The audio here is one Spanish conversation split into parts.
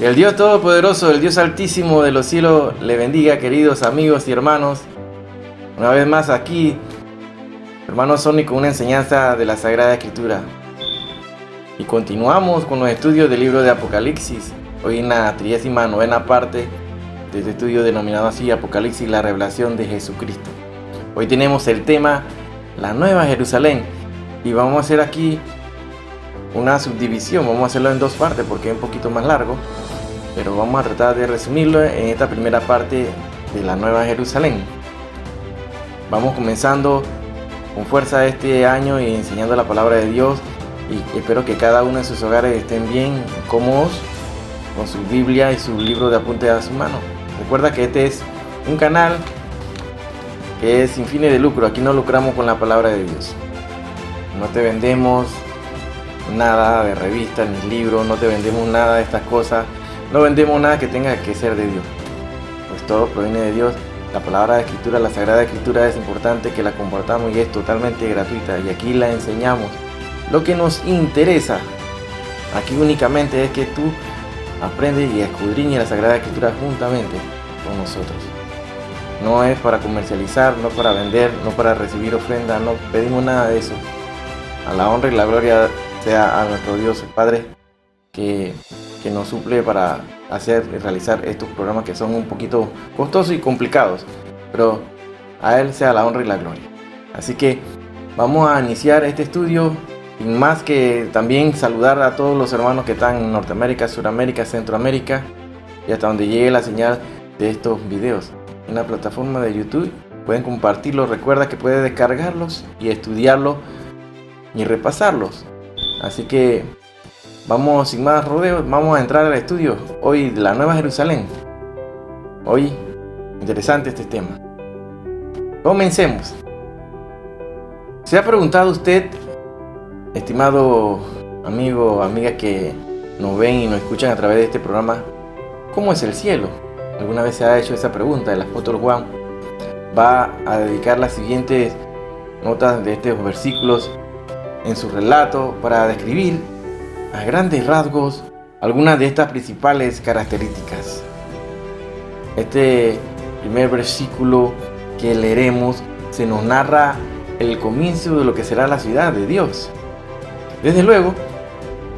Que el Dios Todopoderoso, el Dios Altísimo de los cielos, le bendiga, queridos amigos y hermanos. Una vez más aquí, hermano Sony, con una enseñanza de la Sagrada Escritura. Y continuamos con los estudios del libro de Apocalipsis. Hoy en la 39ª parte de este estudio denominado así, Apocalipsis, la revelación de Jesucristo. Hoy tenemos el tema, la Nueva Jerusalén. Y vamos a hacer aquí una subdivisión, vamos a hacerlo en dos partes porque es un poquito más largo. Pero vamos a tratar de resumirlo en esta primera parte de la Nueva Jerusalén. Vamos comenzando con fuerza este año y enseñando la palabra de Dios. Y espero que cada uno de sus hogares estén bien, cómodos, con su Biblia y su libro de apuntes a su mano. Recuerda que este es un canal que es sin fines de lucro. Aquí no lucramos con la palabra de Dios. No te vendemos nada de revista ni libro, no te vendemos nada de estas cosas. No vendemos nada que tenga que ser de Dios, pues todo proviene de Dios. La palabra de Escritura, la Sagrada Escritura, es importante que la compartamos y es totalmente gratuita. Y aquí la enseñamos. Lo que nos interesa aquí únicamente es que tú aprendes y escudriñes la Sagrada Escritura juntamente con nosotros. No es para comercializar, no para vender, no para recibir ofrenda, no pedimos nada de eso. A la honra y la gloria sea a nuestro Dios, el Padre, que nos suple para hacer y realizar estos programas que son un poquito costosos y complicados, pero a Él sea la honra y la gloria. Así que vamos a iniciar este estudio, y más que también saludar a todos los hermanos que están en Norteamérica, Suramérica, Centroamérica y hasta donde llegue la señal de estos videos. En la plataforma de YouTube pueden compartirlos, recuerda que puedes descargarlos y estudiarlos y repasarlos. Así que vamos sin más rodeos, vamos a entrar al estudio hoy de la Nueva Jerusalén. Hoy, interesante este tema. Comencemos. ¿Se ha preguntado usted, estimado amigo o amiga que nos ven y nos escuchan a través de este programa, cómo es el cielo? ¿Alguna vez se ha hecho esa pregunta? El apóstol Juan va a dedicar las siguientes notas de estos versículos en su relato para describir a grandes rasgos algunas de estas principales características. Este primer versículo que leeremos se nos narra el comienzo de lo que será la ciudad de Dios. Desde luego,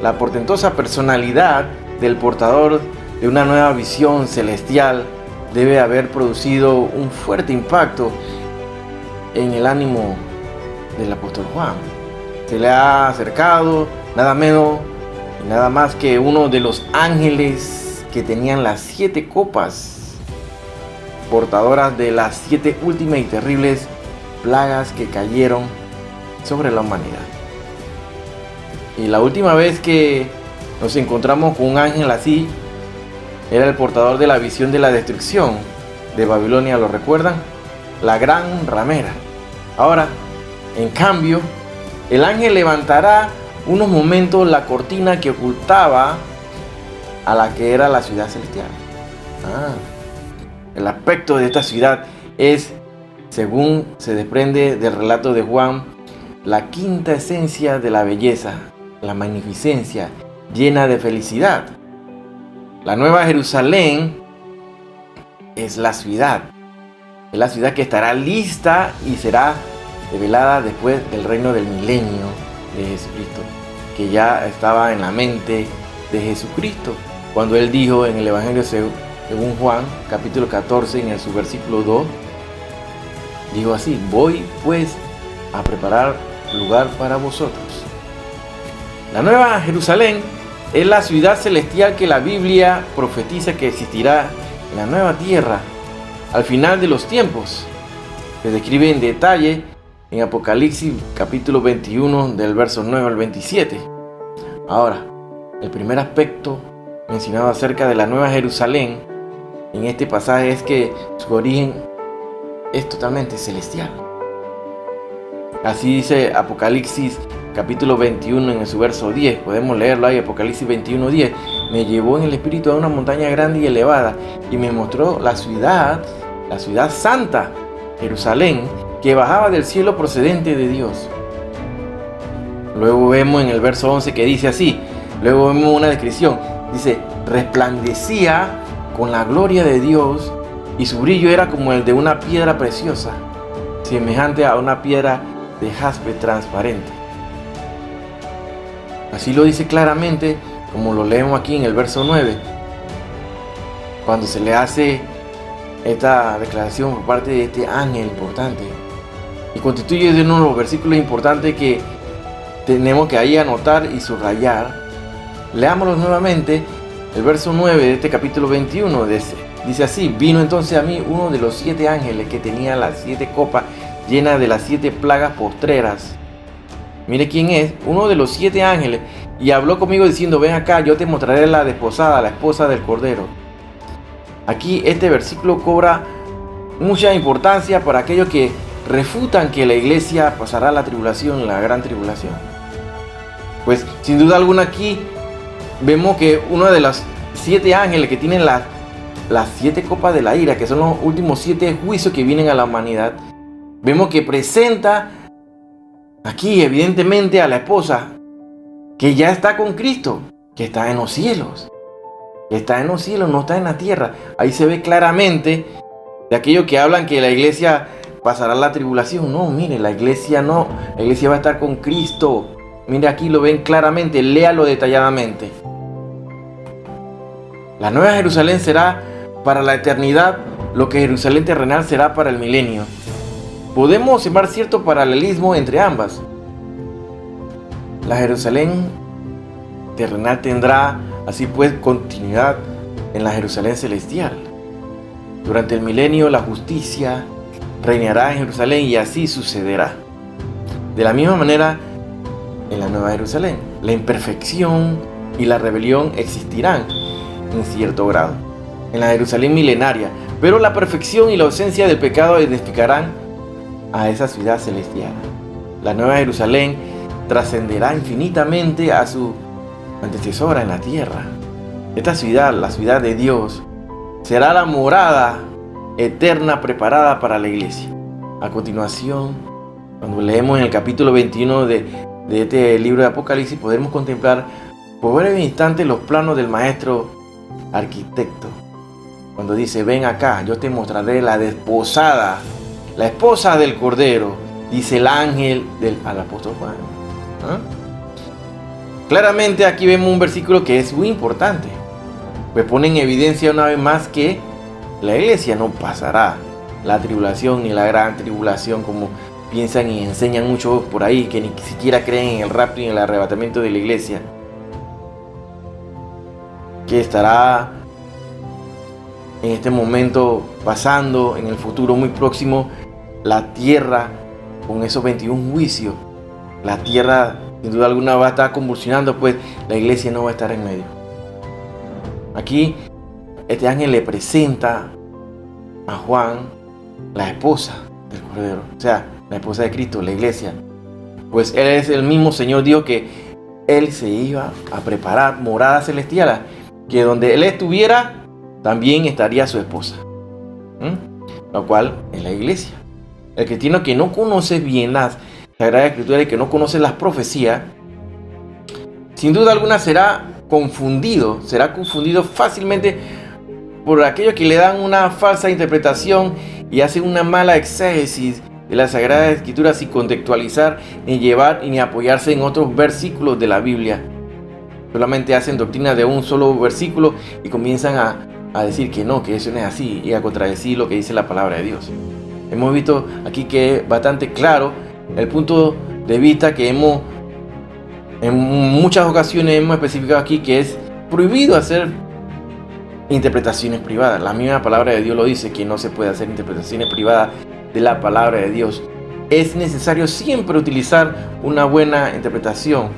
la portentosa personalidad del portador de una nueva visión celestial debe haber producido un fuerte impacto en el ánimo del apóstol Juan. Se le ha acercado nada menos y nada más que uno de los ángeles que tenían las 7 copas, portadoras de las 7 últimas y terribles plagas que cayeron sobre la humanidad. Y la última vez que nos encontramos con un ángel así era el portador de la visión de la destrucción de Babilonia, ¿lo recuerdan? La gran ramera. Ahora, en cambio, el ángel levantará unos momentos la cortina que ocultaba a la que era la ciudad celestial. El aspecto de esta ciudad es, según se desprende del relato de Juan, la quinta esencia de la belleza, la magnificencia, llena de felicidad. La Nueva Jerusalén es la ciudad que estará lista y será revelada después del reino del milenio de Jesucristo, que ya estaba en la mente de Jesucristo cuando Él dijo en el Evangelio según Juan, capítulo 14, en su versículo 2, dijo así: voy pues a preparar lugar para vosotros. La Nueva Jerusalén es la ciudad celestial que la Biblia profetiza que existirá en la nueva tierra al final de los tiempos. Se describe en detalle en Apocalipsis capítulo 21 del verso 9 al 27. Ahora, el primer aspecto mencionado acerca de la Nueva Jerusalén en este pasaje es que su origen es totalmente celestial. Así dice Apocalipsis capítulo 21 en su verso 10. Podemos leerlo ahí, Apocalipsis 21, 10. Me llevó en el espíritu a una montaña grande y elevada y me mostró la ciudad santa, Jerusalén, que bajaba del cielo procedente de Dios. Luego vemos en el verso 11 que dice así, luego vemos una descripción, dice, resplandecía con la gloria de Dios y su brillo era como el de una piedra preciosa, semejante a una piedra de jaspe transparente. Así lo dice claramente, como lo leemos aquí en el verso 9, cuando se le hace esta declaración por parte de este ángel importante. Y constituye uno de los versículos importantes que tenemos que ahí anotar y subrayar. Leámoslo nuevamente, el verso 9 de este capítulo 21 dice así: vino entonces a mí uno de los 7 ángeles que tenía las 7 copas llenas de las 7 plagas postreras. Mire quién es, uno de los 7 ángeles, y habló conmigo diciendo, ven acá, yo te mostraré la desposada, la esposa del Cordero. Aquí este versículo cobra mucha importancia para aquellos que refutan que la iglesia pasará la tribulación, la gran tribulación. Pues sin duda alguna aquí vemos que uno de los 7 ángeles que tienen las 7 copas de la ira, que son los últimos 7 juicios que vienen a la humanidad, vemos que presenta aquí evidentemente a la esposa que ya está con Cristo, que está en los cielos. Que está en los cielos, no está en la tierra. Ahí se ve claramente de aquellos que hablan que la iglesia pasará la tribulación. No, mire, la iglesia no. La iglesia va a estar con Cristo. Mire, aquí lo ven claramente, léalo detalladamente. La nueva Jerusalén será para la eternidad lo que Jerusalén terrenal será para el milenio. Podemos observar cierto paralelismo entre ambas. La Jerusalén terrenal tendrá así pues continuidad en la Jerusalén celestial. Durante el milenio la justicia reinará en Jerusalén y así sucederá. De la misma manera, en la Nueva Jerusalén, la imperfección y la rebelión existirán en cierto grado en la Jerusalén milenaria, pero la perfección y la ausencia del pecado edificarán a esa ciudad celestial. La Nueva Jerusalén trascenderá infinitamente a su antecesora en la tierra. Esta ciudad, la ciudad de Dios, será la morada eterna preparada para la iglesia. A continuación, cuando leemos en el capítulo 21 de este libro de Apocalipsis, podemos contemplar por breve instante los planos del maestro arquitecto. Cuando dice, ven acá, yo te mostraré la desposada, la esposa del Cordero, dice el ángel al apóstol Juan. Claramente aquí vemos un versículo que es muy importante, pues pone en evidencia una vez más que la iglesia no pasará la tribulación ni la gran tribulación como piensan y enseñan muchos por ahí que ni siquiera creen en el rapto y en el arrebatamiento de la iglesia, que estará en este momento pasando en el futuro muy próximo la tierra con esos 21 juicios. La tierra sin duda alguna va a estar convulsionando, pues la iglesia no va a estar en medio. Aquí este ángel le presenta a Juan la esposa del Cordero, o sea, la esposa de Cristo, la iglesia. Pues él es el mismo Señor Dios que él se iba a preparar morada celestial, que donde él estuviera también estaría su esposa, lo cual es la iglesia. El cristiano que no conoce bien las Sagradas Escrituras y que no conoce las profecías, sin duda alguna será confundido fácilmente por aquellos que le dan una falsa interpretación y hacen una mala exégesis de las Sagradas Escrituras sin contextualizar, ni llevar y ni apoyarse en otros versículos de la Biblia. Solamente hacen doctrina de un solo versículo y comienzan a decir que no, que eso no es así, y a contradecir lo que dice la palabra de Dios. Hemos visto aquí que es bastante claro el punto de vista que en muchas ocasiones hemos especificado aquí, que es prohibido hacer interpretaciones privadas. La misma palabra de Dios lo dice, que no se puede hacer interpretaciones privadas de la palabra de Dios. Es necesario siempre utilizar una buena interpretación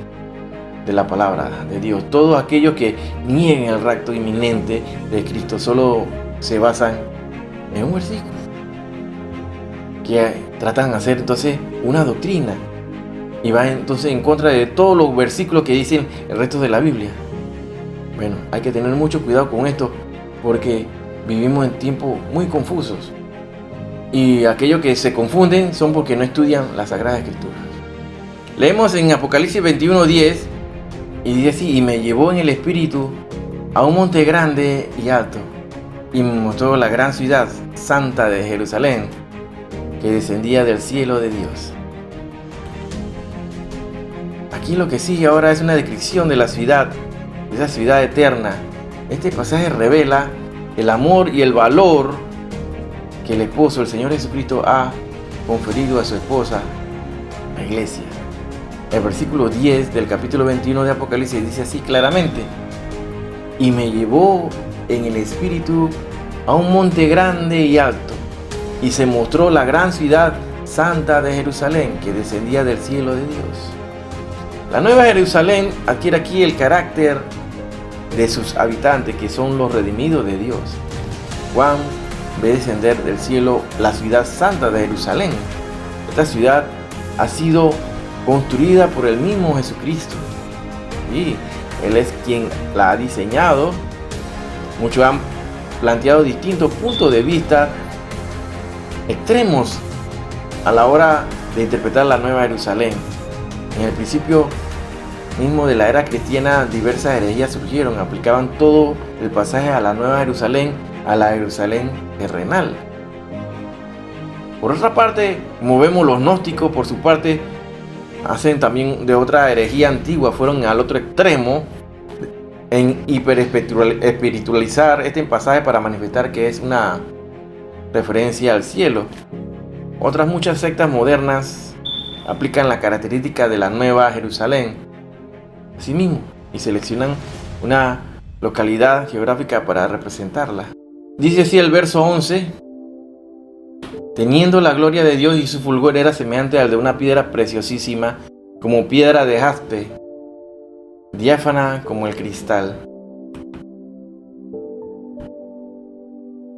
de la palabra de Dios. Todos aquellos que nieguen el rapto inminente de Cristo solo se basan en un versículo, que tratan de hacer entonces una doctrina y va entonces en contra de todos los versículos que dicen el resto de la Biblia. Bueno, hay que tener mucho cuidado con esto, porque vivimos en tiempos muy confusos y aquellos que se confunden son porque no estudian las Sagradas Escrituras. Leemos en Apocalipsis 21:10 y dice así: y me llevó en el espíritu a un monte grande y alto, y me mostró la gran ciudad santa de Jerusalén, que descendía del cielo de Dios. Aquí lo que sigue ahora es una descripción de la ciudad, de esa ciudad eterna. Este pasaje revela el amor y el valor que el esposo, el Señor Jesucristo, ha conferido a su esposa, la iglesia. El versículo 10 del capítulo 21 de Apocalipsis dice así claramente: y me llevó en el espíritu a un monte grande y alto, y se mostró la gran ciudad santa de Jerusalén, que descendía del cielo de Dios. La nueva Jerusalén adquiere aquí el carácter de sus habitantes, que son los redimidos de Dios. Juan ve descender del cielo la ciudad santa de Jerusalén. Esta ciudad ha sido construida por el mismo Jesucristo, y Él es quien la ha diseñado. Muchos han planteado distintos puntos de vista extremos a la hora de interpretar la nueva Jerusalén. En el principio mismo de la era cristiana, diversas herejías surgieron, aplicaban todo el pasaje a la nueva Jerusalén, a la Jerusalén terrenal. Por otra parte, como vemos, los gnósticos por su parte hacen también de otra herejía antigua, fueron al otro extremo en hiperespiritualizar este pasaje para manifestar que es una referencia al cielo. Otras muchas sectas modernas aplican la característica de la nueva Jerusalén así mismo y seleccionan una localidad geográfica para representarla. Dice así el verso 11: teniendo la gloria de Dios, y su fulgor era semejante al de una piedra preciosísima, como piedra de jaspe, diáfana como el cristal.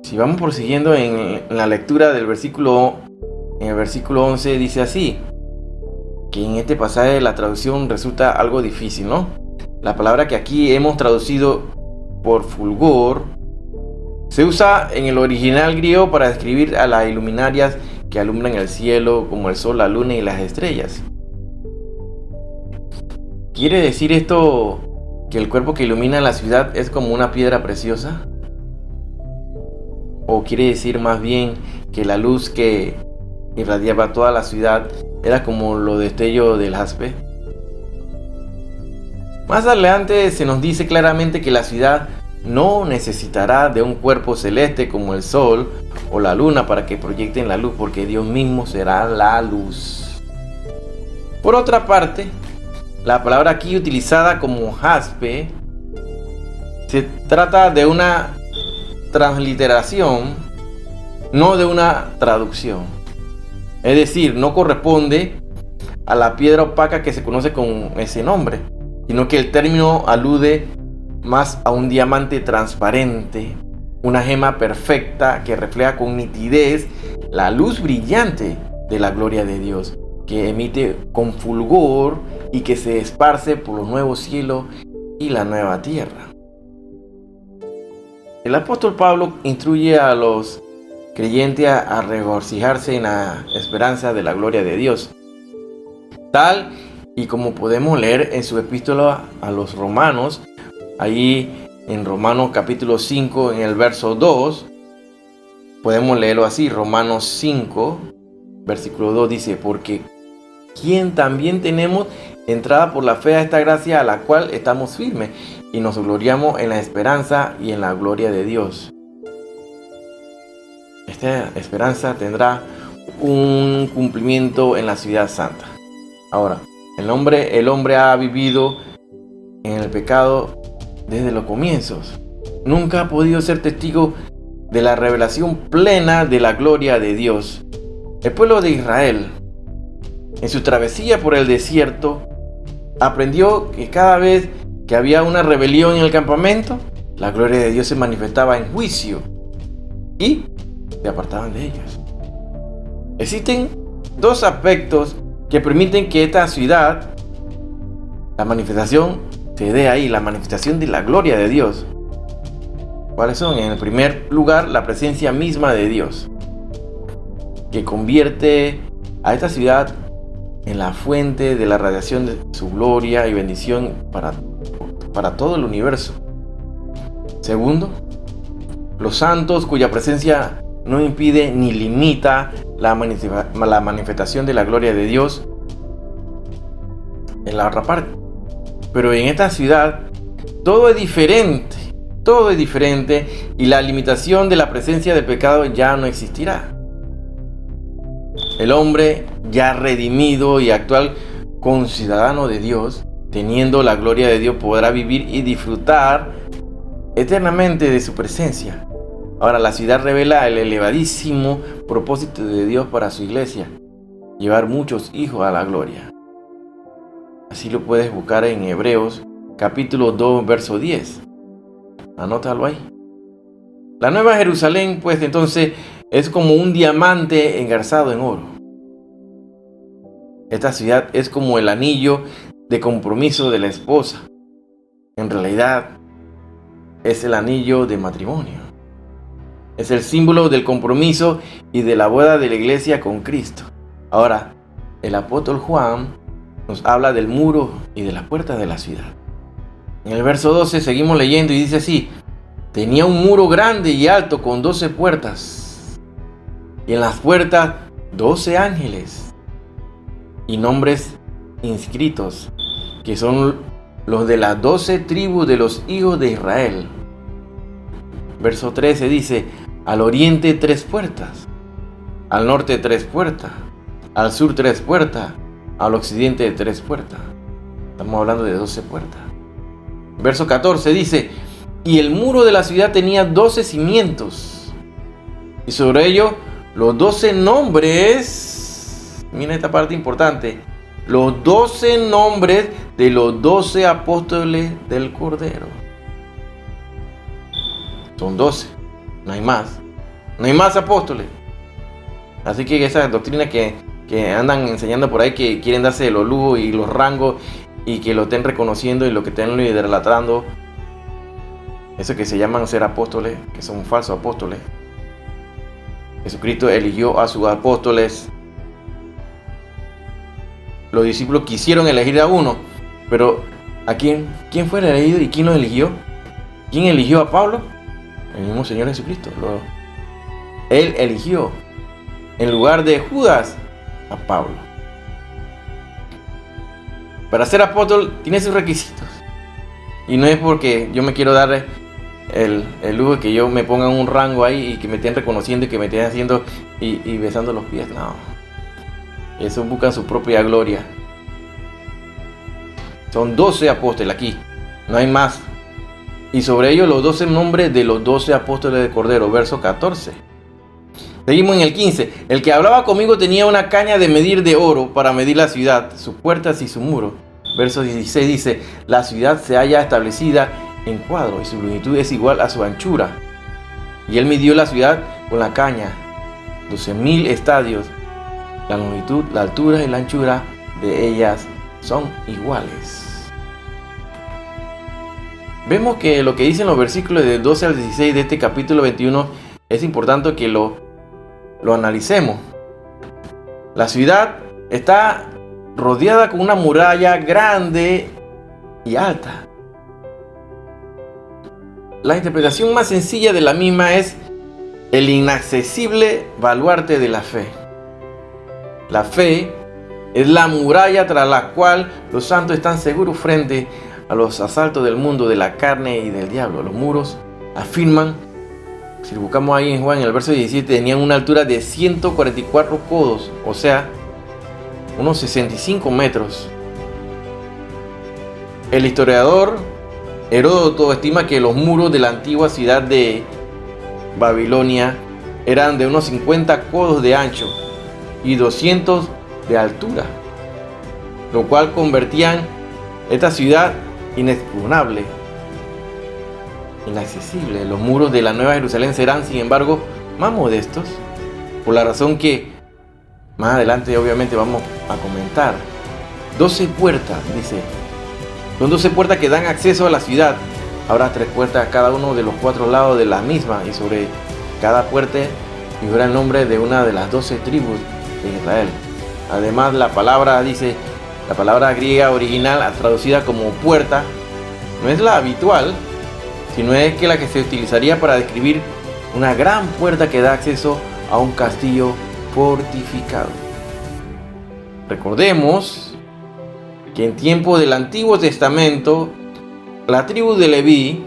Si vamos prosiguiendo en la lectura del versículo, en el versículo 11 dice así, que en este pasaje la traducción resulta algo difícil, ¿no? La palabra que aquí hemos traducido por fulgor se usa en el original griego para describir a las iluminarias que alumbran el cielo, como el sol, la luna y las estrellas. ¿Quiere decir esto que el cuerpo que ilumina la ciudad es como una piedra preciosa? ¿O quiere decir más bien que la luz que irradiaba toda la ciudad era como lo destello del jaspe? Más adelante se nos dice claramente que la ciudad no necesitará de un cuerpo celeste como el sol o la luna para que proyecten la luz, porque Dios mismo será la luz. Por otra parte, la palabra aquí utilizada como jaspe se trata de una transliteración, no de una traducción. Es decir, no corresponde a la piedra opaca que se conoce con ese nombre, sino que el término alude más a un diamante transparente, una gema perfecta que refleja con nitidez la luz brillante de la gloria de Dios, que emite con fulgor y que se esparce por los nuevos cielos y la nueva tierra. El apóstol Pablo instruye a los creyentes a regocijarse en la esperanza de la gloria de Dios, tal y como podemos leer en su epístola a los romanos. Ahí en Romanos capítulo 5, en el verso 2, podemos leerlo así. Romanos 5, versículo 2 dice: porque quien también tenemos entrada por la fe a esta gracia, a la cual estamos firmes y nos gloriamos en la esperanza y en la gloria de Dios. Esta esperanza tendrá un cumplimiento en la ciudad santa. Ahora, el hombre ha vivido en el pecado desde los comienzos. Nunca ha podido ser testigo de la revelación plena de la gloria de Dios. El pueblo de Israel, en su travesía por el desierto, aprendió que cada vez que había una rebelión en el campamento, la gloria de Dios se manifestaba en juicio y se apartaban de ellos. Existen dos aspectos que permiten que esta ciudad, la manifestación se dé ahí, la manifestación de la gloria de Dios. ¿Cuáles son? En el primer lugar, la presencia misma de Dios, que convierte a esta ciudad en la fuente de la radiación de su gloria y bendición para todo el universo. Segundo, los santos cuya presencia no impide ni limita la manifestación de la gloria de Dios en la otra parte. Pero en esta ciudad todo es diferente y la limitación de la presencia del pecado ya no existirá. El hombre ya redimido y actual conciudadano de Dios, teniendo la gloria de Dios, podrá vivir y disfrutar eternamente de su presencia. Ahora, la ciudad revela el elevadísimo propósito de Dios para su iglesia: llevar muchos hijos a la gloria. Así lo puedes buscar en Hebreos capítulo 2, verso 10. Anótalo ahí. La Nueva Jerusalén, pues entonces, es como un diamante engarzado en oro. Esta ciudad es como el anillo de compromiso de la esposa. En realidad, es el anillo de matrimonio. Es el símbolo del compromiso y de la boda de la iglesia con Cristo. Ahora, el apóstol Juan nos habla del muro y de las puertas de la ciudad. En el verso 12 seguimos leyendo y dice así: tenía un muro grande y alto con 12 puertas, y en las puertas 12 ángeles y nombres inscritos, que son los de las 12 tribus de los hijos de Israel. Verso 13 dice: al oriente 3 puertas, al norte 3 puertas, al sur 3 puertas, al occidente 3 puertas. Estamos hablando de 12 puertas. Verso 14 dice: y el muro de la ciudad tenía 12 cimientos, y sobre ellos los 12 nombres. Mira esta parte importante: los 12 nombres de los 12 apóstoles del Cordero. Son 12, no hay más. No hay más apóstoles. Así que esa doctrina que andan enseñando por ahí, que quieren darse los lujos y los rangos y que lo estén reconociendo y lo que estén idolatrando, eso que se llaman ser apóstoles, que son falsos apóstoles. Jesucristo eligió a sus apóstoles. Los discípulos quisieron elegir a uno, pero ¿a quién fue elegido y quién lo eligió? ¿Quién eligió a Pablo? El mismo Señor Jesucristo. Él eligió en lugar de Judas a Pablo. Para ser apóstol tiene sus requisitos. Y no es porque yo me quiero dar el lujo de que yo me ponga en un rango ahí y que me estén reconociendo y que me estén haciendo y besando los pies. No. Eso buscan su propia gloria. Son 12 apóstoles aquí. No hay más. Y sobre ellos los 12 nombres de los 12 apóstoles del Cordero. Verso 14. Seguimos en el 15. El que hablaba conmigo tenía una caña de medir de oro para medir la ciudad, sus puertas y su muro. Verso 16 dice: la ciudad se halla establecida en cuadro y su longitud es igual a su anchura. Y él midió la ciudad con la caña, 12,000 estadios. La longitud, la altura y la anchura de ellas son iguales. Vemos que lo que dicen los versículos del 12 al 16 de este capítulo 21 es importante que lo analicemos. La ciudad está rodeada con una muralla grande y alta. La interpretación más sencilla de la misma es el inaccesible baluarte de la fe. La fe es la muralla tras la cual los santos están seguros frente a los asaltos del mundo, de la carne y del diablo. Los muros afirman, si buscamos ahí en Juan, en el verso 17, tenían una altura de 144 codos, o sea, unos 65 metros. El historiador Heródoto estima que los muros de la antigua ciudad de Babilonia eran de unos 50 codos de ancho y 200 de altura, lo cual convertían esta ciudad inexpugnable, inaccesible. Los muros de la Nueva Jerusalén serán, sin embargo, más modestos, por la razón que más adelante obviamente vamos a comentar. 12 puertas, dice. Son 12 puertas que dan acceso a la ciudad. Habrá 3 puertas a cada uno de los 4 lados de la misma, y sobre cada puerta figura el nombre de una de las 12 tribus de Israel. Además, la palabra griega original traducida como puerta no es la habitual, sino es que la que se utilizaría para describir una gran puerta que da acceso a un castillo fortificado. Recordemos que en tiempos del Antiguo Testamento, la tribu de Leví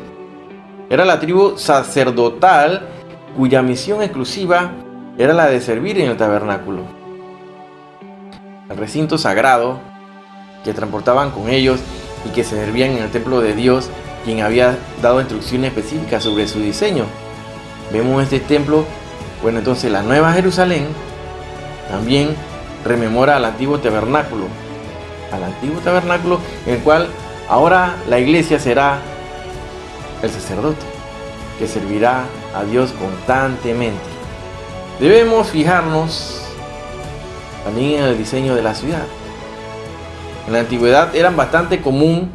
era la tribu sacerdotal cuya misión exclusiva era la de servir en el tabernáculo. El recinto sagrado que transportaban con ellos y que se servían en el templo de Dios, quien había dado instrucciones específicas sobre su diseño. Vemos este templo. Bueno, entonces la Nueva Jerusalén también rememora al antiguo tabernáculo, en el cual ahora la iglesia será el sacerdote que servirá a Dios constantemente. Debemos fijarnos también en el diseño de la ciudad. En la antigüedad era bastante común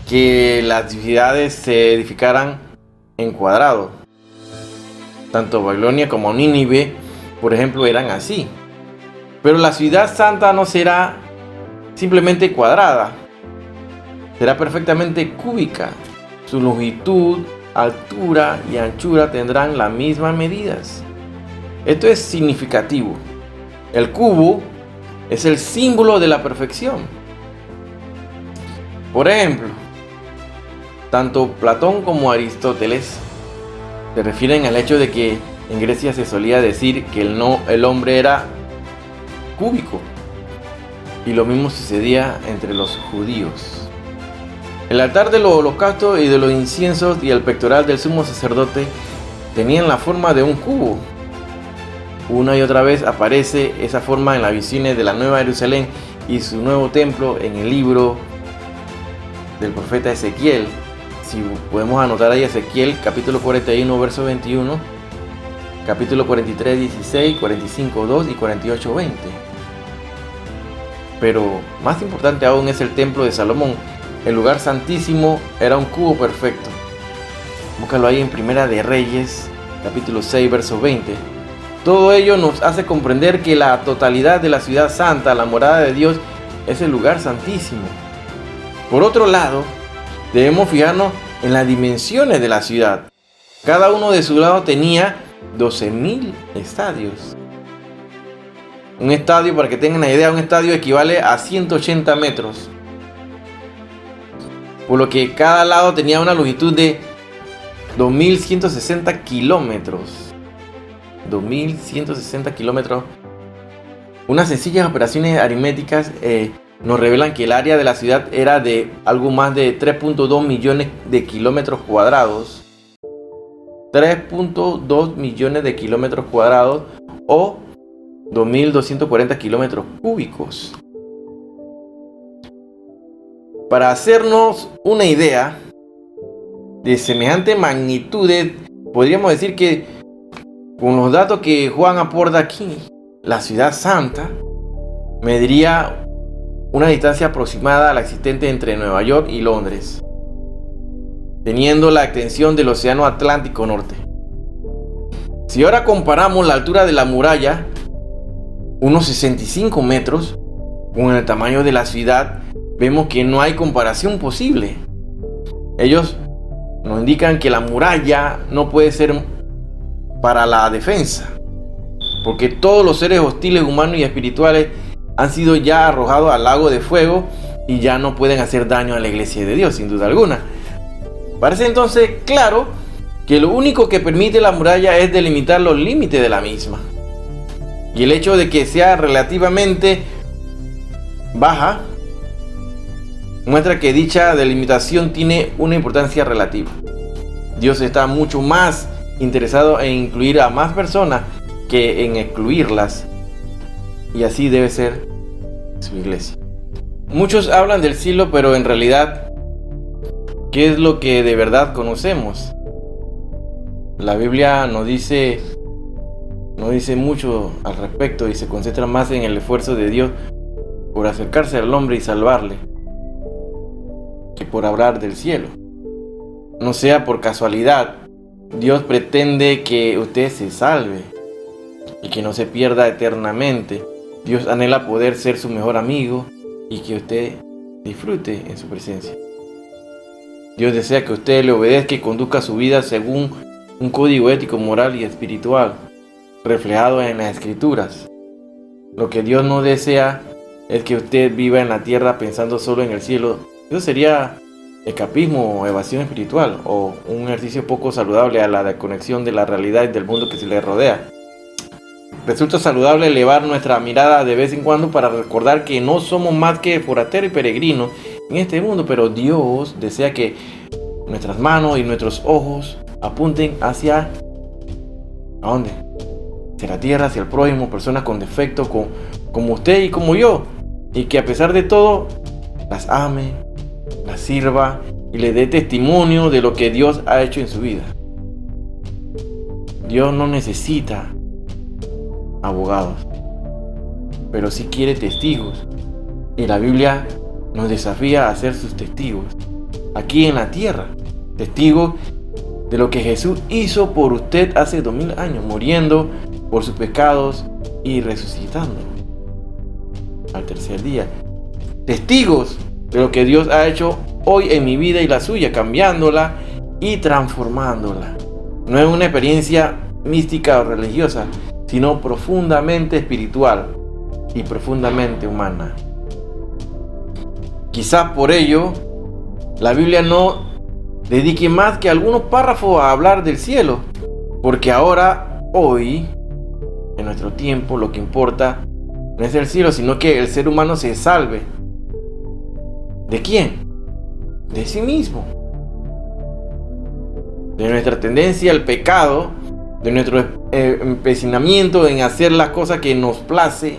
que las ciudades se edificaran en cuadrado. Tanto Babilonia como Nínive, por ejemplo, eran así. Pero la ciudad santa no será simplemente cuadrada, será perfectamente cúbica. Su longitud, altura y anchura tendrán las mismas medidas. Esto es significativo. El cubo es el símbolo de la perfección. Por ejemplo, tanto Platón como Aristóteles se refieren al hecho de que en Grecia se solía decir que el hombre era cúbico, y lo mismo sucedía entre los judíos. El altar de los holocaustos y de los inciensos y el pectoral del sumo sacerdote tenían la forma de un cubo. Una y otra vez aparece esa forma en las visiones de la Nueva Jerusalén y su nuevo templo en el libro del profeta Ezequiel. Si podemos anotar ahí Ezequiel capítulo 41 verso 21, capítulo 43 16, 45 2 y 48 20. Pero más importante aún es el templo de Salomón. El lugar santísimo era un cubo perfecto. Búscalo ahí en Primera de Reyes capítulo 6 verso 20. Todo ello nos hace comprender que la totalidad de la ciudad santa, la morada de Dios, es el lugar santísimo. Por otro lado, debemos fijarnos en las dimensiones de la ciudad. Cada uno de su lado tenía 12.000 estadios. Un estadio, para que tengan una idea, un estadio equivale a 180 metros. Por lo que cada lado tenía una longitud de 2.160 kilómetros. 2.160 kilómetros. Unas sencillas operaciones aritméticas nos revelan que el área de la ciudad era de algo más de 3.2 millones de kilómetros cuadrados. 3.2 millones de kilómetros cuadrados o 2.240 kilómetros cúbicos. Para hacernos una idea de semejante magnitud, podríamos decir que con los datos que Juan aporta aquí, la ciudad santa mediría una distancia aproximada a la existente entre Nueva York y Londres, teniendo la extensión del Océano Atlántico Norte. Si ahora comparamos la altura de la muralla, unos 65 metros, con el tamaño de la ciudad, vemos que no hay comparación posible. Ellos nos indican que la muralla no puede ser para la defensa, porque todos los seres hostiles humanos y espirituales han sido ya arrojados al lago de fuego y ya no pueden hacer daño a la iglesia de Dios, sin duda alguna. Parece entonces claro que lo único que permite la muralla es delimitar los límites de la misma, y el hecho de que sea relativamente baja muestra que dicha delimitación tiene una importancia relativa. Dios está mucho más interesado en incluir a más personas que en excluirlas, y así debe ser su iglesia. Muchos hablan del cielo, pero en realidad, ¿qué es lo que de verdad conocemos? La Biblia no dice mucho al respecto y se concentra más en el esfuerzo de Dios por acercarse al hombre y salvarle que por hablar del cielo. No sea por casualidad, Dios pretende que usted se salve y que no se pierda eternamente. Dios anhela poder ser su mejor amigo y que usted disfrute en su presencia. Dios desea que usted le obedezca y conduzca su vida según un código ético, moral y espiritual, reflejado en las Escrituras. Lo que Dios no desea es que usted viva en la tierra pensando solo en el cielo. Eso sería escapismo o evasión espiritual, o un ejercicio poco saludable a la desconexión de la realidad y del mundo que se le rodea. Resulta saludable elevar nuestra mirada de vez en cuando para recordar que no somos más que forasteros y peregrinos en este mundo, pero Dios desea que nuestras manos y nuestros ojos apunten hacia ¿a dónde? Hacia la tierra, hacia el prójimo, personas con defectos como usted y como yo, y que a pesar de todo las ame, las sirva y le dé testimonio de lo que Dios ha hecho en su vida. Dios no necesita abogados, pero sí quiere testigos, y la Biblia nos desafía a ser sus testigos aquí en la tierra, testigos de lo que Jesús hizo por usted hace 2000 años, muriendo por sus pecados y resucitando al tercer día. Testigos de lo que Dios ha hecho hoy en mi vida y la suya, cambiándola y transformándola. No es una experiencia mística o religiosa, sino profundamente espiritual y profundamente humana. Quizás por ello la Biblia no dedique más que algunos párrafos a hablar del cielo, porque ahora, hoy, en nuestro tiempo, lo que importa no es el cielo, sino que el ser humano se salve. ¿De quién? De sí mismo. De nuestra tendencia al pecado, de nuestro empecinamiento en hacer las cosas que nos place,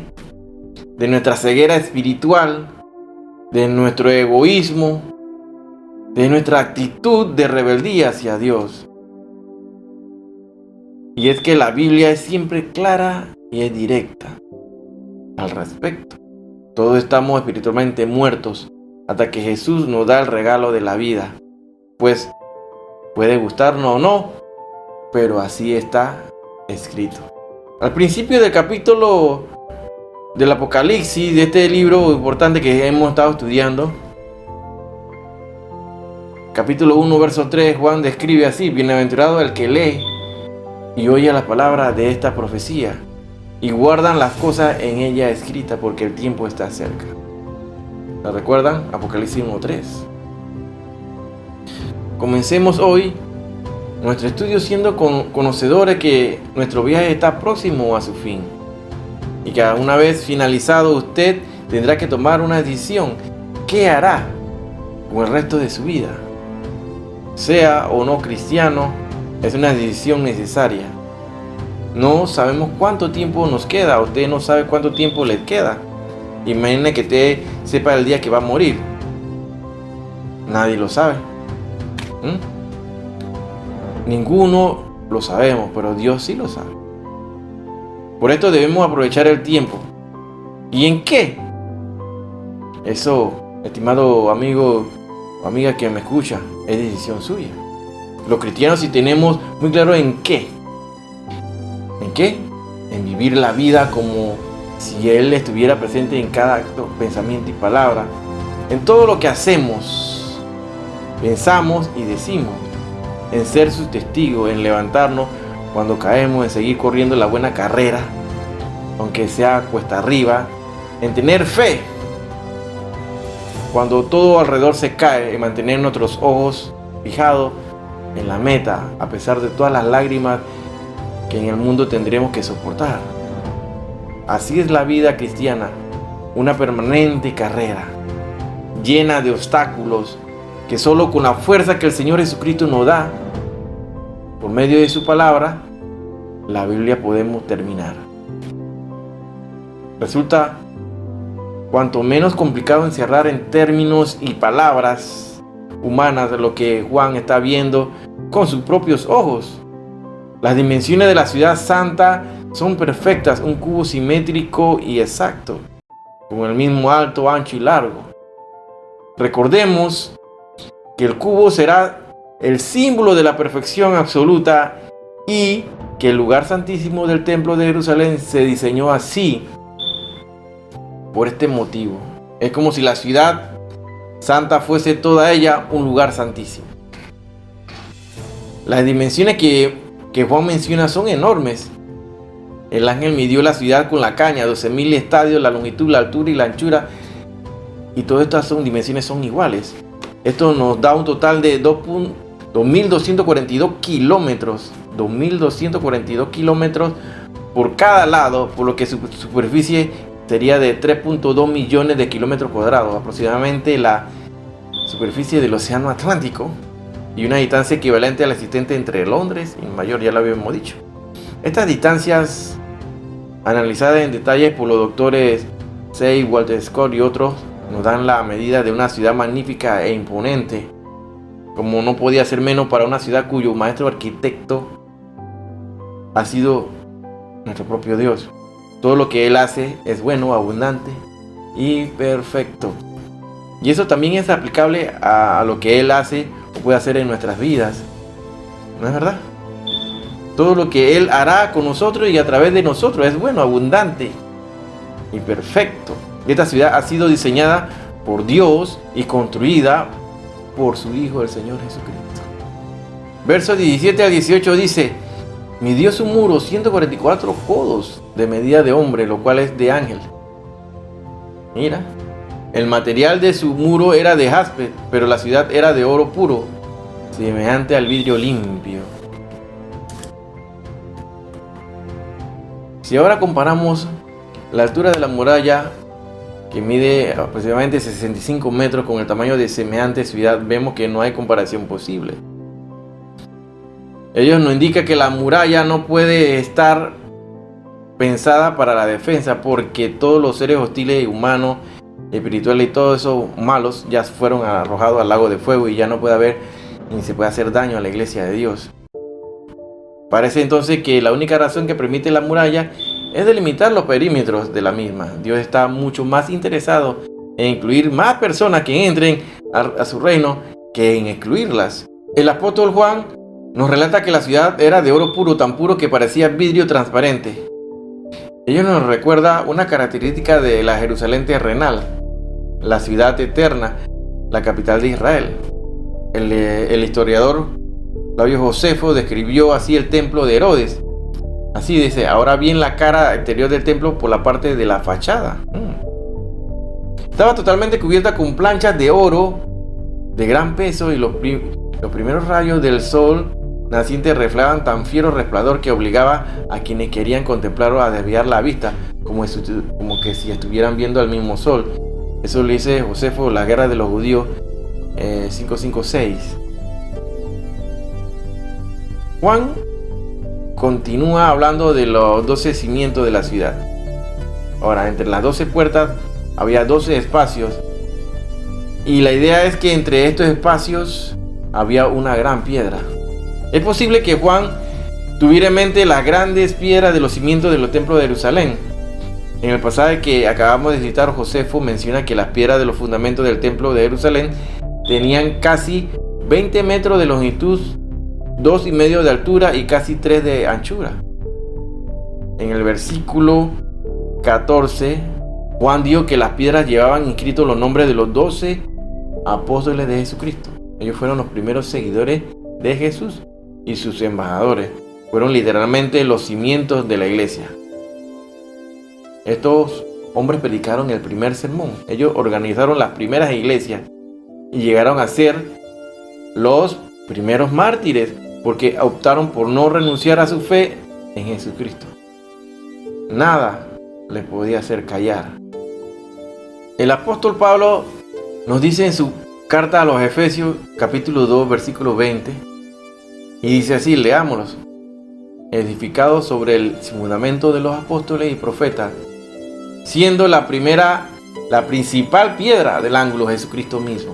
de nuestra ceguera espiritual, de nuestro egoísmo, de nuestra actitud de rebeldía hacia Dios. Y es que la Biblia es siempre clara y es directa al respecto. Todos estamos espiritualmente muertos hasta que Jesús nos da el regalo de la vida. Pues puede gustarnos o no, pero así está escrito. Al principio del capítulo del Apocalipsis, de este libro importante que hemos estado estudiando, capítulo 1, verso 3, Juan describe así: bienaventurado el que lee y oye las palabras de esta profecía y guardan las cosas en ella escritas, porque el tiempo está cerca. ¿La recuerdan? Apocalipsis 1:3. Comencemos hoy nuestro estudio siendo conocedores que nuestro viaje está próximo a su fin, y que una vez finalizado usted tendrá que tomar una decisión. ¿Qué hará con el resto de su vida? Sea o no cristiano, es una decisión necesaria. No sabemos cuánto tiempo nos queda. Usted no sabe cuánto tiempo le queda. Imagine que usted sepa el día que va a morir. Nadie lo sabe. Ninguno lo sabemos, pero Dios sí lo sabe. Por esto debemos aprovechar el tiempo. ¿Y en qué? Eso, estimado amigo o amiga que me escucha, es decisión suya. Los cristianos sí tenemos muy claro en qué. ¿En qué? En vivir la vida como si Él estuviera presente en cada acto, pensamiento y palabra. En todo lo que hacemos, pensamos y decimos. En ser sus testigos, en levantarnos cuando caemos, en seguir corriendo la buena carrera, aunque sea cuesta arriba, en tener fe cuando todo alrededor se cae, en mantener nuestros ojos fijados en la meta, a pesar de todas las lágrimas que en el mundo tendremos que soportar. Así es la vida cristiana, una permanente carrera, llena de obstáculos, que solo con la fuerza que el Señor Jesucristo nos da, por medio de su palabra, la Biblia podemos terminar. Resulta cuanto menos complicado encerrar en términos y palabras humanas lo que Juan está viendo con sus propios ojos. Las dimensiones de la ciudad santa son perfectas, un cubo simétrico y exacto, con el mismo alto, ancho y largo. Recordemos que el cubo será el símbolo de la perfección absoluta y que el lugar santísimo del templo de Jerusalén se diseñó así por este motivo. Es como si la ciudad santa fuese toda ella un lugar santísimo. Las dimensiones que Juan menciona son enormes. El ángel midió la ciudad con la caña, 12.000 estadios, la longitud, la altura y la anchura. Y todas estas dimensiones son iguales. Esto nos da un total de 2.242 kilómetros. 2.242 kilómetros por cada lado, por lo que su superficie sería de 3.2 millones de kilómetros cuadrados, aproximadamente la superficie del océano Atlántico, y una distancia equivalente a la existente entre Londres y Nueva York, ya lo habíamos dicho. Estas distancias, analizadas en detalle por los doctores Say, Walter Scott y otros, nos dan la medida de una ciudad magnífica e imponente, como no podía ser menos para una ciudad cuyo maestro arquitecto ha sido nuestro propio Dios. Todo lo que Él hace es bueno, abundante y perfecto. Y eso también es aplicable a lo que Él hace o puede hacer en nuestras vidas. ¿No es verdad? Todo lo que Él hará con nosotros y a través de nosotros es bueno, abundante y perfecto. Esta ciudad ha sido diseñada por Dios y construida por su Hijo, el Señor Jesucristo. Versos 17 al 18 dice: midió su muro 144 codos de medida de hombre, lo cual es de ángel. Mira, el material de su muro era de jaspe, pero la ciudad era de oro puro, semejante al vidrio limpio. Si ahora comparamos la altura de la muralla, que mide aproximadamente 65 metros, con el tamaño de semejante ciudad, vemos que no hay comparación posible. Ellos nos indican que la muralla no puede estar pensada para la defensa, porque todos los seres hostiles, humanos, espirituales y todos esos malos ya fueron arrojados al lago de fuego y ya no puede haber ni se puede hacer daño a la iglesia de Dios. Parece entonces que la única razón que permite la muralla es delimitar los perímetros de la misma. Dios está mucho más interesado en incluir más personas que entren a su reino que en excluirlas. El apóstol Juan nos relata que la ciudad era de oro puro, tan puro que parecía vidrio transparente. Ello nos recuerda una característica de la Jerusalén terrenal, la ciudad eterna, la capital de Israel. El historiador Flavio Josefo describió así el templo de Herodes. Así dice: ahora bien, la cara exterior del templo por la parte de la fachada. Estaba totalmente cubierta con planchas de oro de gran peso, y los primeros rayos del sol naciente reflejaban tan fiero resplandor que obligaba a quienes querían contemplarlo a desviar la vista, como que si estuvieran viendo al mismo sol. Eso lo dice Josefo, La guerra de los judíos, 556. Juan continúa hablando de los 12 cimientos de la ciudad. Ahora, entre las 12 puertas había 12 espacios, y la idea es que entre estos espacios había una gran piedra. Es posible que Juan tuviera en mente las grandes piedras de los cimientos de los templos de Jerusalén. En el pasaje que acabamos de citar, Josefo menciona que las piedras de los fundamentos del templo de Jerusalén tenían casi 20 metros de longitud, 2,5 de altura y casi 3 de anchura. En el versículo 14, Juan dijo que las piedras llevaban inscritos los nombres de los 12 apóstoles de Jesucristo. Ellos fueron los primeros seguidores de Jesús y sus embajadores. Fueron literalmente los cimientos de la iglesia. Estos hombres predicaron el primer sermón. Ellos organizaron las primeras iglesias y llegaron a ser los primeros mártires, porque optaron por no renunciar a su fe en Jesucristo. Nada les podía hacer callar. El apóstol Pablo nos dice en su carta a los Efesios, capítulo 2, versículo 20, y dice así, leámoslos: edificados sobre el fundamento de los apóstoles y profetas, siendo la principal piedra del ángulo Jesucristo mismo.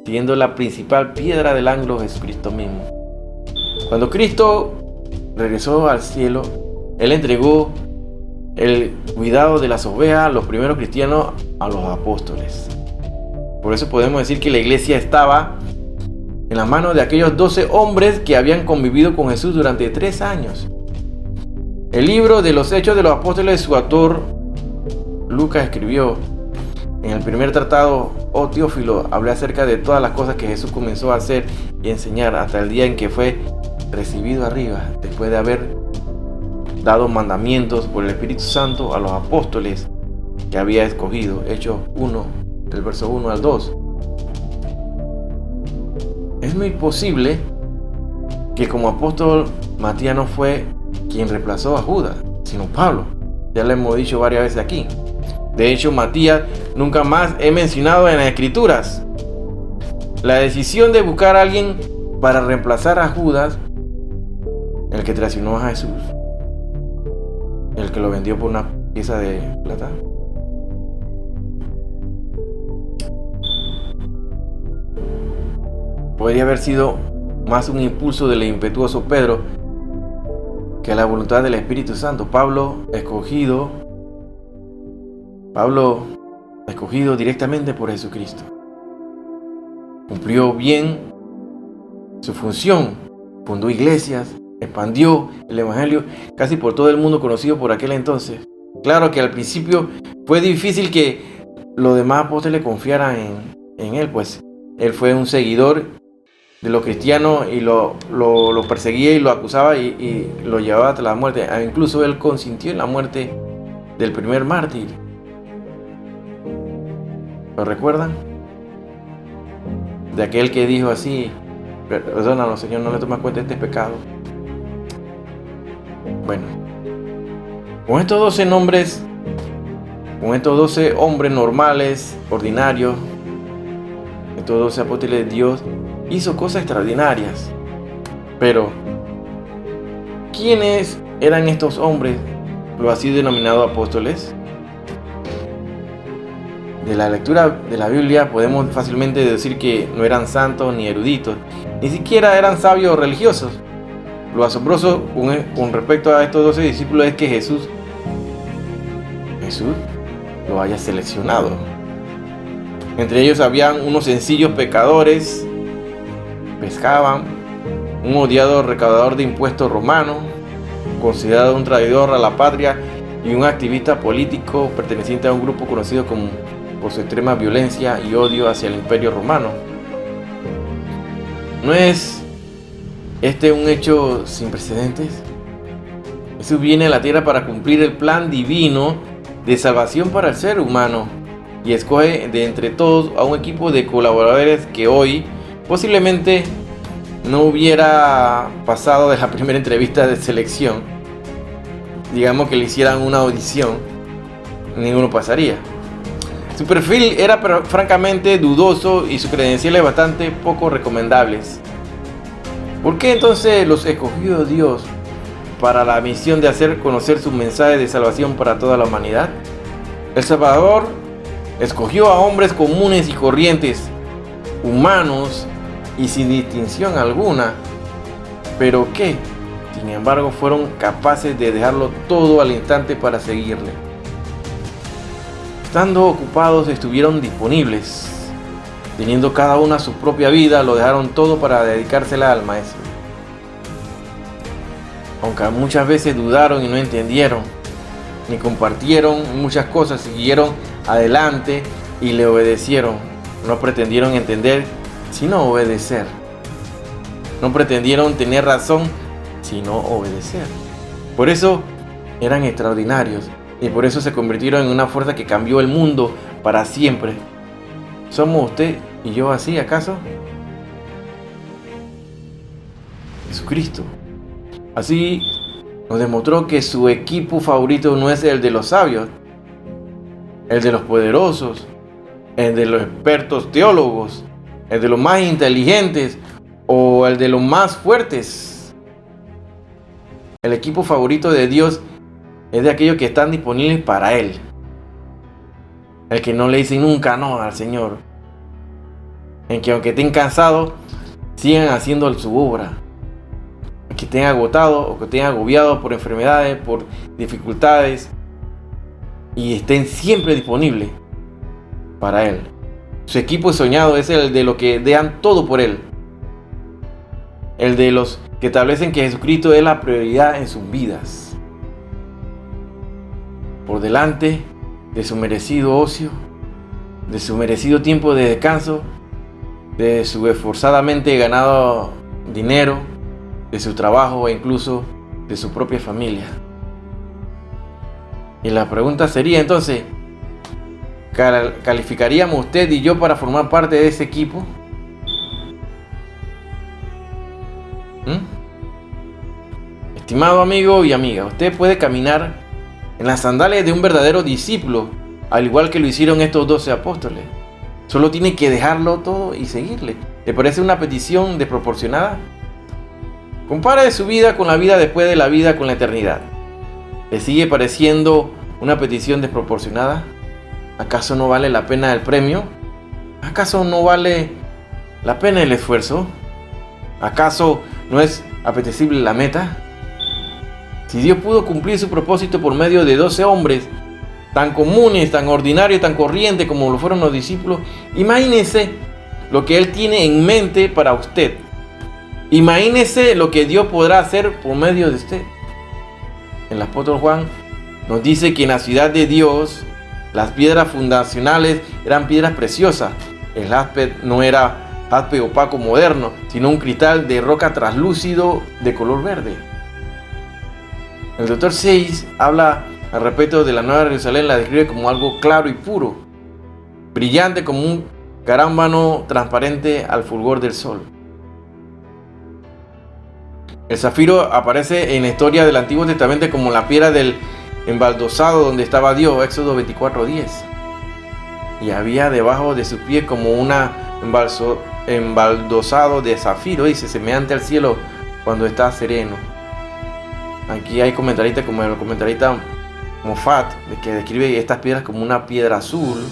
Siendo la principal piedra del ángulo Jesucristo mismo. Cuando Cristo regresó al cielo, Él entregó el cuidado de las ovejas, los primeros cristianos, a los apóstoles. Por eso podemos decir que la iglesia estaba en las manos de aquellos 12 hombres que habían convivido con Jesús durante 3 años. El libro de los Hechos de los Apóstoles, su autor Lucas escribió: En el primer tratado, oh Teófilo, hablé acerca de todas las cosas que Jesús comenzó a hacer y enseñar hasta el día en que fue recibido arriba, después de haber dado mandamientos por el Espíritu Santo a los apóstoles que había escogido. Hechos 1, del verso 1 al 2. Es muy posible que como apóstol Matías no fue quien reemplazó a Judas, sino Pablo. Ya lo hemos dicho varias veces aquí. De hecho, Matías nunca más es mencionado en las Escrituras. La decisión de buscar a alguien para reemplazar a Judas, el que traicionó a Jesús, el que lo vendió por una pieza de plata, podría haber sido más un impulso del impetuoso Pedro que la voluntad del Espíritu Santo. Pablo escogido directamente por Jesucristo, cumplió bien su función, fundó iglesias, expandió el evangelio casi por todo el mundo conocido por aquel entonces. Claro que al principio fue difícil que los demás apóstoles confiaran en él, pues él fue un seguidor de los cristianos y lo perseguía y lo acusaba y lo llevaba hasta la muerte. Incluso él consintió en la muerte del primer mártir. ¿Lo recuerdan? De aquel que dijo así: perdónanos, Señor, no le tomas cuenta de este pecado. Bueno, con estos 12 nombres, con estos 12 hombres normales, ordinarios, estos 12 apóstoles de Dios, hizo cosas extraordinarias. Pero, ¿quiénes eran estos hombres, los así denominados apóstoles? De la lectura de la Biblia podemos fácilmente deducir que no eran santos ni eruditos, ni siquiera eran sabios o religiosos. Lo asombroso con respecto a estos 12 discípulos es que Jesús lo haya seleccionado. Entre ellos habían unos sencillos pecadores, pescaban, un odiado recaudador de impuestos romano, considerado un traidor a la patria, y un activista político perteneciente a un grupo conocido por su extrema violencia y odio hacia el Imperio Romano. ¿No es este un hecho sin precedentes? Jesús viene a la tierra para cumplir el plan divino de salvación para el ser humano y escoge de entre todos a un equipo de colaboradores que hoy posiblemente no hubiera pasado de la primera entrevista de selección. Digamos que le hicieran una audición, ninguno pasaría. Su perfil era francamente dudoso y sus credenciales bastante poco recomendables. ¿Por qué entonces los escogió Dios para la misión de hacer conocer su mensaje de salvación para toda la humanidad? El Salvador escogió a hombres comunes y corrientes, humanos y sin distinción alguna, pero que, sin embargo, fueron capaces de dejarlo todo al instante para seguirle. Estando ocupados, estuvieron disponibles. Teniendo cada una su propia vida, lo dejaron todo para dedicársela al Maestro. Aunque muchas veces dudaron y no entendieron, ni compartieron muchas cosas, siguieron adelante y le obedecieron. No pretendieron entender, sino obedecer. No pretendieron tener razón, sino obedecer. Por eso eran extraordinarios y por eso se convirtieron en una fuerza que cambió el mundo para siempre. ¿Somos usted y yo así, acaso? Jesucristo así nos demostró que su equipo favorito no es el de los sabios, el de los poderosos, el de los expertos teólogos, el de los más inteligentes o el de los más fuertes. El equipo favorito de Dios es de aquellos que están disponibles para Él. El que no le dice nunca no al Señor. En que aunque estén cansados, sigan haciendo su obra. Que estén agotados o que estén agobiados por enfermedades, por dificultades, y estén siempre disponibles para Él. Su equipo soñado es el de los que dejan todo por Él. El de los que establecen que Jesucristo es la prioridad en sus vidas, por delante de su merecido ocio, de su merecido tiempo de descanso, de su esforzadamente ganado dinero, de su trabajo e incluso de su propia familia. Y la pregunta sería entonces, ¿calificaríamos usted y yo para formar parte de ese equipo? Estimado amigo y amiga, usted puede caminar en las sandalias de un verdadero discípulo, al igual que lo hicieron estos 12 apóstoles. Solo tiene que dejarlo todo y seguirle. ¿Le parece una petición desproporcionada? Compare su vida con la vida después de la vida con la eternidad. ¿Le sigue pareciendo una petición desproporcionada? ¿Acaso no vale la pena el premio? ¿Acaso no vale la pena el esfuerzo? ¿Acaso no es apetecible la meta? Si Dios pudo cumplir su propósito por medio de 12 hombres tan comunes, tan ordinarios, tan corrientes como lo fueron los discípulos, imagínese lo que Él tiene en mente para usted. Imagínese lo que Dios podrá hacer por medio de usted. El apóstol Juan nos dice que en la ciudad de Dios las piedras fundacionales eran piedras preciosas. El jaspe no era jaspe opaco moderno, sino un cristal de roca translúcido de color verde. El Dr. Seuss habla al respecto de la Nueva Jerusalén, la describe como algo claro y puro, brillante como un carámbano transparente al fulgor del sol. El zafiro aparece en la historia del Antiguo Testamento como la piedra del embaldosado donde estaba Dios, Éxodo 24:10. Y había debajo de sus pies como una embaldosado de zafiro, dice, semejante al cielo cuando está sereno. Aquí hay comentaristas como el comentarista Moffat, que describe estas piedras como una piedra azul.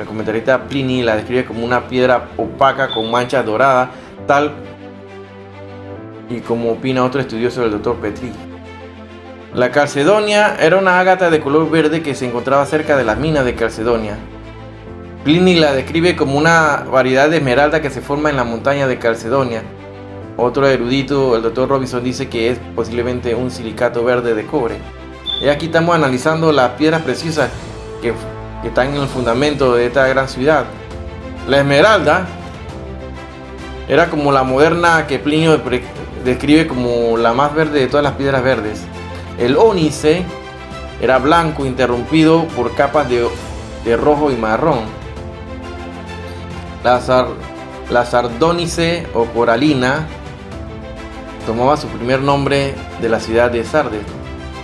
El comentarista Pliny la describe como una piedra opaca con manchas doradas, tal y como opina otro estudioso del Dr. Petrie. La calcedonia era una ágata de color verde que se encontraba cerca de las minas de Calcedonia. Pliny la describe como una variedad de esmeralda que se forma en la montaña de Calcedonia. Otro erudito, el Dr. Robinson, dice que es posiblemente un silicato verde de cobre. Y aquí estamos analizando las piedras preciosas que están en el fundamento de esta gran ciudad. La esmeralda era como la moderna que Plinio describe como la más verde de todas las piedras verdes. El ónice era blanco interrumpido por capas de rojo y marrón. La sardónice o coralina tomaba su primer nombre de la ciudad de Sardes.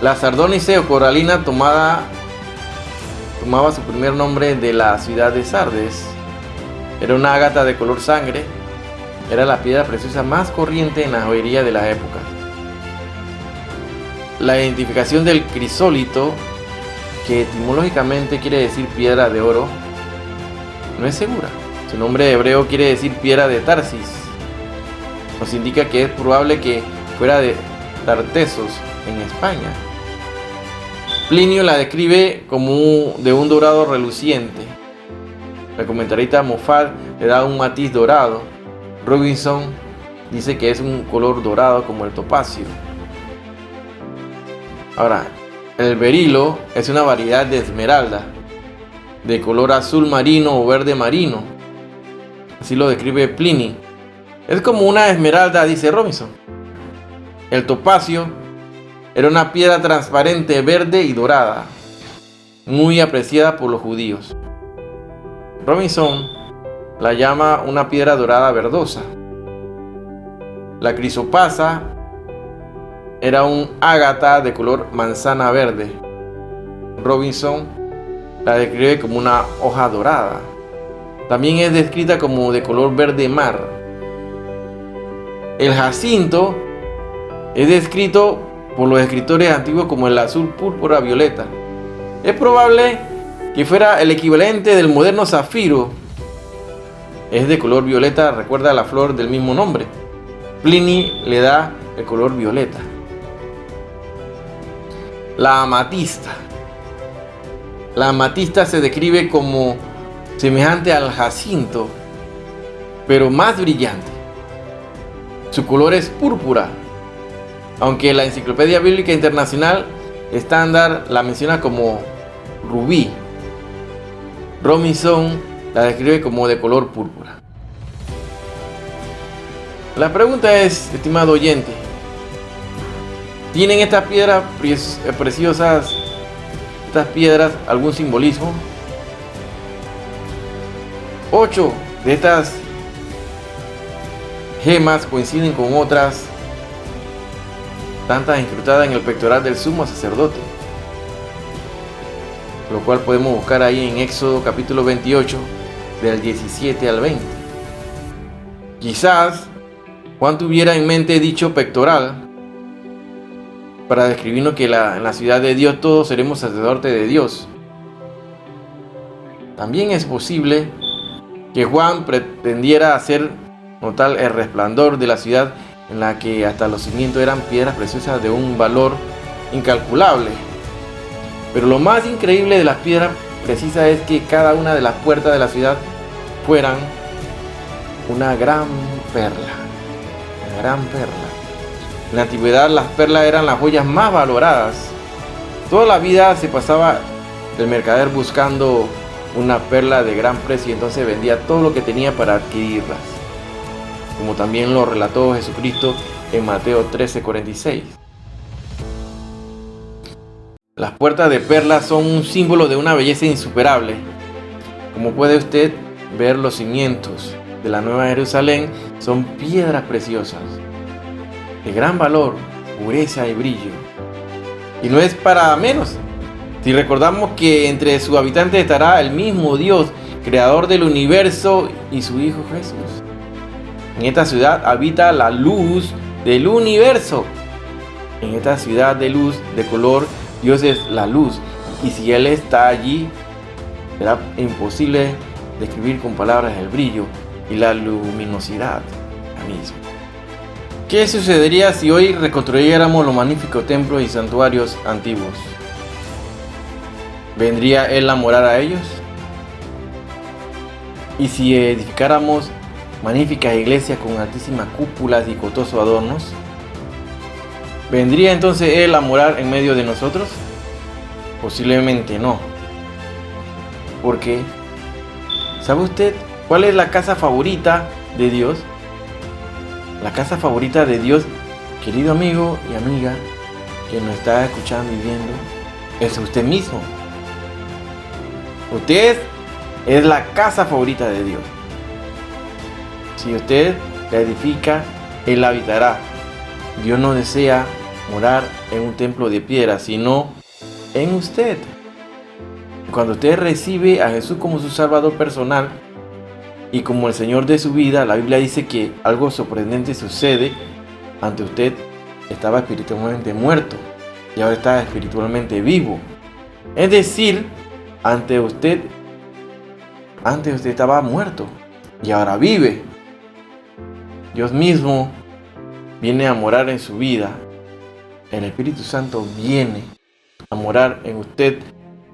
La sardónice o coralina tomaba su primer nombre de la ciudad de Sardes. Era una ágata de color sangre. Era la piedra preciosa más corriente en la joyería de la época. La identificación del crisólito, que etimológicamente quiere decir piedra de oro, no es segura. Su nombre hebreo quiere decir piedra de Tarsis. Nos indica que es probable que fuera de Tartesos, en España. Plinio la describe como de un dorado reluciente. El comentarista Moffat le da un matiz dorado. Robinson dice que es un color dorado como el topacio. Ahora, el berilo es una variedad de esmeralda de color azul marino o verde marino. Así lo describe Pliny. Es como una esmeralda, dice Robinson. El topacio era una piedra transparente, verde y dorada, muy apreciada por los judíos. Robinson la llama una piedra dorada verdosa. La crisopasa era un ágata de color manzana verde. Robinson la describe como una hoja dorada. También es descrita como de color verde mar. El jacinto es descrito por los escritores antiguos como el azul púrpura violeta. Es probable que fuera el equivalente del moderno zafiro. Es de color violeta, recuerda a la flor del mismo nombre. Pliny le da el color violeta. La amatista. La amatista se describe como semejante al jacinto, pero más brillante. Su color es púrpura, aunque la Enciclopedia Bíblica Internacional Estándar la menciona como rubí. Robinson la describe como de color púrpura. La pregunta es, estimado oyente, ¿tienen estas piedras preciosas, estas piedras, algún simbolismo? 8 de estas gemas coinciden con otras tantas incrustadas en el pectoral del sumo sacerdote, lo cual podemos buscar ahí en Éxodo capítulo 28 del 17 al 20. Quizás Juan tuviera en mente dicho pectoral para describirnos que en la ciudad de Dios todos seremos sacerdotes de Dios. También es posible que Juan pretendiera hacer notar el resplandor de la ciudad en la que hasta los cimientos eran piedras preciosas de un valor incalculable. Pero lo más increíble de las piedras precisas es que cada una de las puertas de la ciudad fueran una gran perla. Una gran perla. En la antigüedad las perlas eran las joyas más valoradas. Toda la vida se pasaba el mercader buscando una perla de gran precio y entonces vendía todo lo que tenía para adquirirlas, como también lo relató Jesucristo en Mateo 13:46. Las puertas de perlas son un símbolo de una belleza insuperable. Como puede usted ver, los cimientos de la Nueva Jerusalén son piedras preciosas, de gran valor, pureza y brillo. Y no es para menos si recordamos que entre sus habitantes estará el mismo Dios, creador del universo, y su Hijo Jesús. En esta ciudad habita la luz del universo. En esta ciudad de luz, de color, Dios es la luz. Y si Él está allí, será imposible describir con palabras el brillo y la luminosidad misma. ¿Qué sucedería si hoy reconstruyéramos los magníficos templos y santuarios antiguos? ¿Vendría Él a morar a ellos? ¿Y si edificáramos magníficas iglesias con altísimas cúpulas y costosos adornos? ¿Vendría entonces Él a morar en medio de nosotros? Posiblemente no. Porque, ¿sabe usted cuál es la casa favorita de Dios? La casa favorita de Dios, querido amigo y amiga que nos está escuchando y viendo, es usted mismo. Usted es la casa favorita de Dios. Si usted la edifica, Él la habitará. Dios no desea morar en un templo de piedra, sino en usted. Cuando usted recibe a Jesús como su Salvador personal y como el Señor de su vida, la Biblia dice que algo sorprendente sucede. Ante usted estaba espiritualmente muerto y ahora está espiritualmente vivo. Es decir, antes usted estaba muerto y ahora vive. Dios mismo viene a morar en su vida. El Espíritu Santo viene a morar en usted.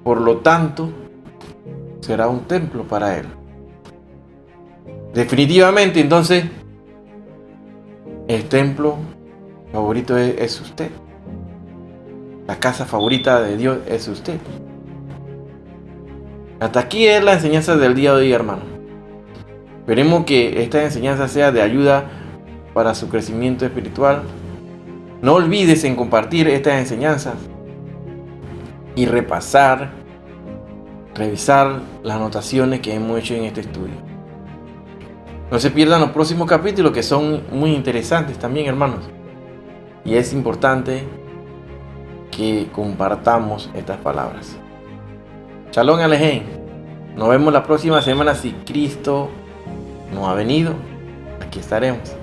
Por lo tanto, será un templo para Él. Definitivamente, entonces, el templo favorito es usted. La casa favorita de Dios es usted. Hasta aquí es la enseñanza del día de hoy, hermano. Esperemos que esta enseñanza sea de ayuda para su crecimiento espiritual. No olvides en compartir estas enseñanzas y revisar las anotaciones que hemos hecho en este estudio. No se pierdan los próximos capítulos, que son muy interesantes también, hermanos. Y es importante que compartamos estas palabras. Shalom Alejem. Nos vemos la próxima semana si Cristo no ha venido. Aquí estaremos.